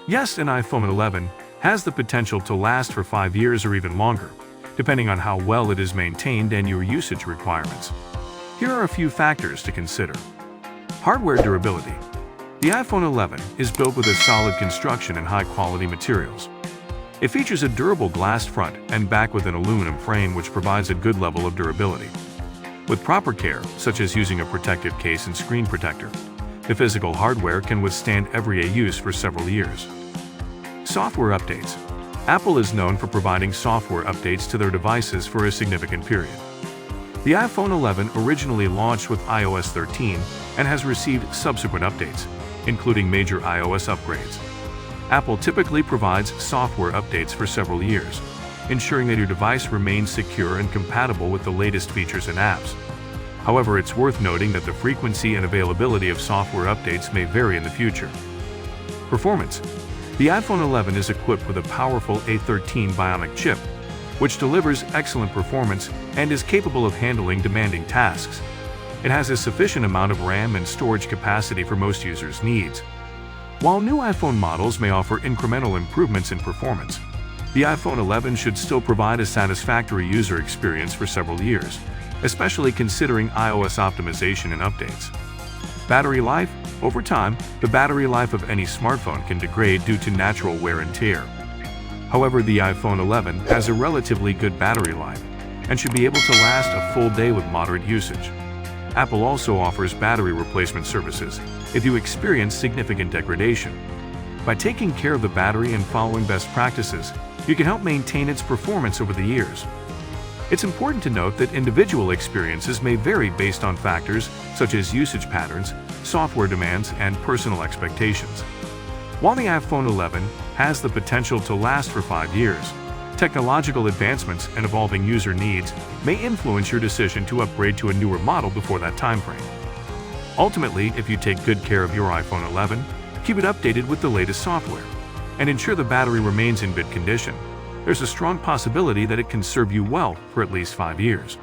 Yes, an iPhone 11 has the potential to last for 5 years or even longer, depending on how well it is maintained and your usage requirements. Here are a few factors to consider. Hardware durability. The iPhone 11 is built with a solid construction and high-quality materials. It features a durable glass front and back with an aluminum frame which provides a good level of durability. With proper care, such as using a protective case and screen protector, the physical hardware can withstand everyday use for several years. Software updates. Apple is known for providing software updates to their devices for a significant period. The iPhone 11 originally launched with iOS 13 and has received subsequent updates, including major iOS upgrades. Apple typically provides software updates for several years, ensuring that your device remains secure and compatible with the latest features and apps. However, it's worth noting that the frequency and availability of software updates may vary in the future. Performance. The iPhone 11 is equipped with a powerful A13 Bionic chip, which delivers excellent performance and is capable of handling demanding tasks. It has a sufficient amount of RAM and storage capacity for most users' needs. While new iPhone models may offer incremental improvements in performance, the iPhone 11 should still provide a satisfactory user experience for several years, especially considering iOS optimization and updates. Battery life. Over time, the battery life of any smartphone can degrade due to natural wear and tear. However, the iPhone 11 has a relatively good battery life and should be able to last a full day with moderate usage. Apple also offers battery replacement services if you experience significant degradation. By taking care of the battery and following best practices, you can help maintain its performance over the years. It's important to note that individual experiences may vary based on factors such as usage patterns, software demands, and personal expectations. While the iPhone 11 has the potential to last for 5 years, technological advancements and evolving user needs may influence your decision to upgrade to a newer model before that time frame. Ultimately, if you take good care of your iPhone 11, keep it updated with the latest software, and ensure the battery remains in good condition, there's a strong possibility that it can serve you well for at least 5 years.